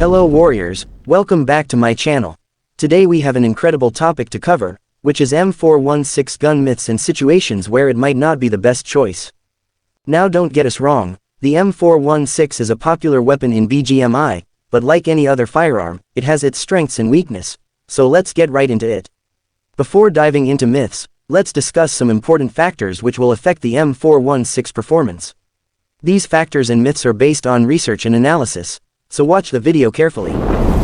Hello warriors, welcome back to my channel. Today we have an incredible topic to cover, which is M416 gun myths and situations where it might not be the best choice. Now don't get us wrong, the M416 is a popular weapon in BGMI, but like any other firearm, it has its strengths and weakness, so let's get right into it. Before diving into myths, let's discuss some important factors which will affect the M416 performance. These factors and myths are based on research and analysis, so watch the video carefully.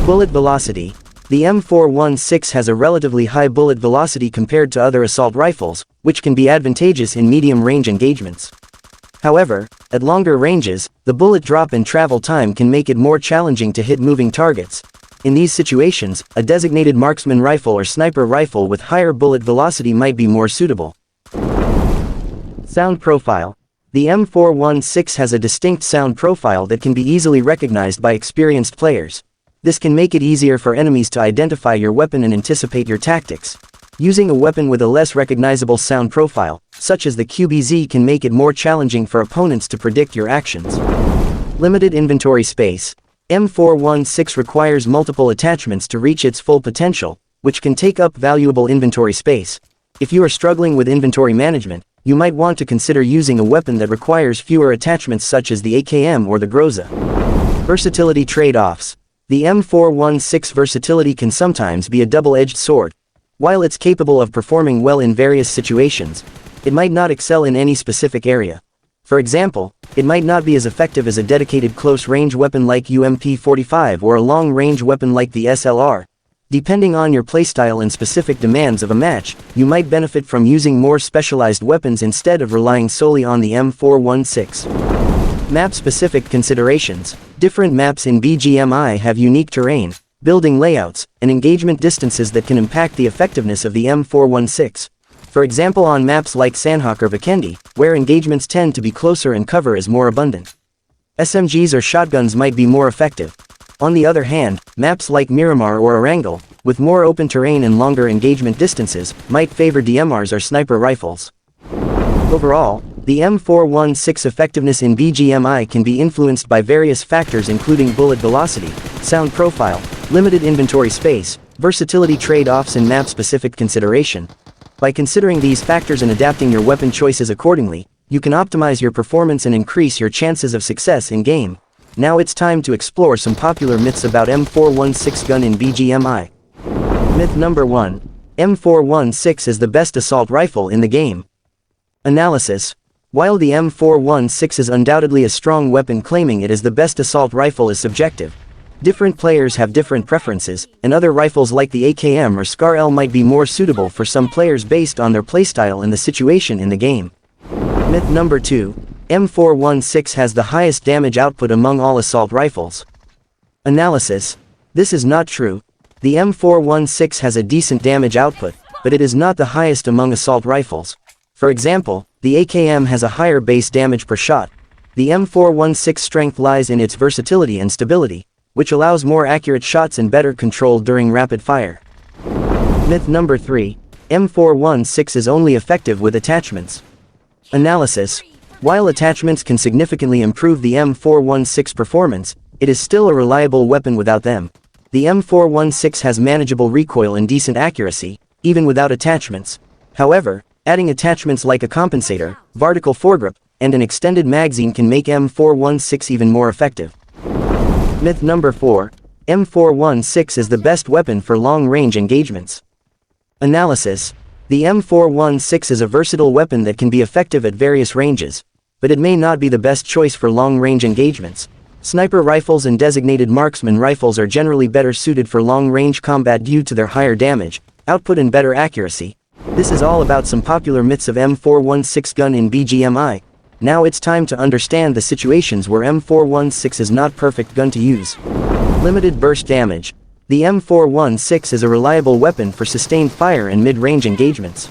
Bullet velocity. The M416 has a relatively high bullet velocity compared to other assault rifles, which can be advantageous in medium-range engagements. However, at longer ranges, the bullet drop and travel time can make it more challenging to hit moving targets. In these situations, a designated marksman rifle or sniper rifle with higher bullet velocity might be more suitable. Sound profile. The M416 has a distinct sound profile that can be easily recognized by experienced players. This can make it easier for enemies to identify your weapon and anticipate your tactics. Using a weapon with a less recognizable sound profile, such as the QBZ, can make it more challenging for opponents to predict your actions. Limited inventory space. M416 requires multiple attachments to reach its full potential, which can take up valuable inventory space. If you are struggling with inventory management, you might want to consider using a weapon that requires fewer attachments such as the AKM or the Groza. Versatility trade-offs. The M416 versatility can sometimes be a double-edged sword. While it's capable of performing well in various situations, it might not excel in any specific area. For example, it might not be as effective as a dedicated close-range weapon like UMP45 or a long-range weapon like the SLR. Depending on your playstyle and specific demands of a match, you might benefit from using more specialized weapons instead of relying solely on the M416. Map-specific considerations. Different maps in BGMI have unique terrain, building layouts, and engagement distances that can impact the effectiveness of the M416. For example, on maps like Sanhok or Vikendi, where engagements tend to be closer and cover is more abundant, SMGs or shotguns might be more effective. On the other hand, maps like Miramar or Erangel, with more open terrain and longer engagement distances, might favor DMRs or sniper rifles. Overall, the M416 effectiveness in BGMI can be influenced by various factors including bullet velocity, sound profile, limited inventory space, versatility trade-offs, and map-specific consideration. By considering these factors and adapting your weapon choices accordingly, you can optimize your performance and increase your chances of success in-game. Now it's time to explore some popular myths about M416 gun in BGMI. Myth number 1. M416 is the best assault rifle in the game. Analysis. While the M416 is undoubtedly a strong weapon, claiming it is the best assault rifle is subjective. Different players have different preferences, and other rifles like the AKM or SCAR-L might be more suitable for some players based on their playstyle and the situation in the game. Myth number 2. M416 has the highest damage output among all assault rifles. Analysis. This is not true. The M416 has a decent damage output, but it is not the highest among assault rifles. For example, the AKM has a higher base damage per shot. The M416's strength lies in its versatility and stability, which allows more accurate shots and better control during rapid fire. Myth number 3. M416 is only effective with attachments. Analysis. While attachments can significantly improve the M416 performance, it is still a reliable weapon without them. The M416 has manageable recoil and decent accuracy, even without attachments. However, adding attachments like a compensator, vertical foregrip, and an extended magazine can make M416 even more effective. Myth number 4. M416 is the best weapon for long-range engagements. Analysis. The M416 is a versatile weapon that can be effective at various ranges, but it may not be the best choice for long-range engagements. Sniper rifles and designated marksman rifles are generally better suited for long-range combat due to their higher damage output and better accuracy. This is all about some popular myths of M416 gun in BGMI. Now it's time to understand the situations where M416 is not perfect gun to use. Limited burst damage. The M416 is a reliable weapon for sustained fire and mid-range engagements.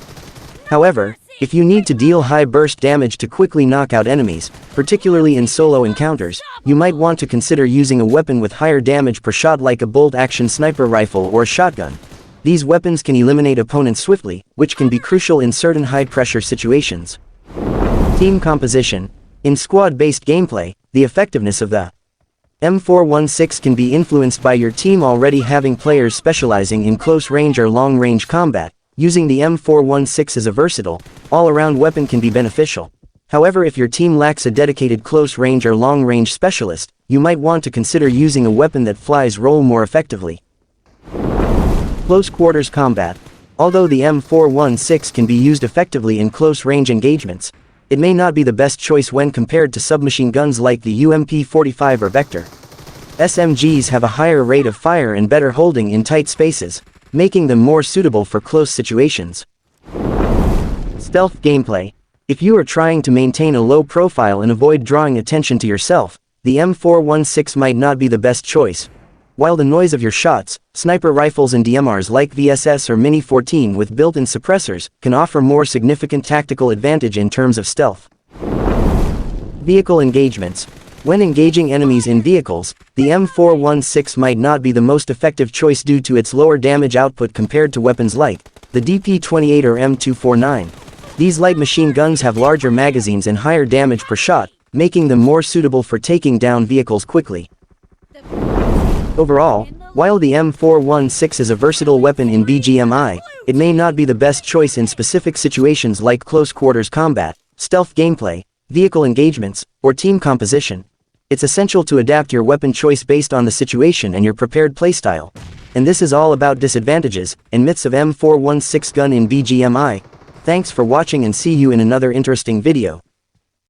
However, if you need to deal high burst damage to quickly knock out enemies, particularly in solo encounters, you might want to consider using a weapon with higher damage per shot like a bolt-action sniper rifle or a shotgun. These weapons can eliminate opponents swiftly, which can be crucial in certain high-pressure situations. Team composition. In squad-based gameplay, the effectiveness of the M416 can be influenced by your team already having players specializing in close range or long range combat. Using the M416 as a versatile, all-around weapon can be beneficial. However, if your team lacks a dedicated close range or long range specialist, you might want to consider using a weapon that flies role more effectively. Close quarters combat. Although the M416 can be used effectively in close range engagements, it may not be the best choice when compared to submachine guns like the UMP-45 or Vector. SMGs have a higher rate of fire and better holding in tight spaces, making them more suitable for close situations. Stealth gameplay. If you are trying to maintain a low profile and avoid drawing attention to yourself, the M416 might not be the best choice. While the noise of your shots, sniper rifles and DMRs like VSS or Mini 14 with built-in suppressors can offer more significant tactical advantage in terms of stealth. Vehicle engagements. When engaging enemies in vehicles, the M416 might not be the most effective choice due to its lower damage output compared to weapons like the DP-28 or M249. These light machine guns have larger magazines and higher damage per shot, making them more suitable for taking down vehicles quickly. Overall, while the M416 is a versatile weapon in BGMI, it may not be the best choice in specific situations like close quarters combat, stealth gameplay, vehicle engagements, or team composition. It's essential to adapt your weapon choice based on the situation and your prepared playstyle. And this is all about disadvantages and myths of M416 gun in BGMI. Thanks for watching and see you in another interesting video.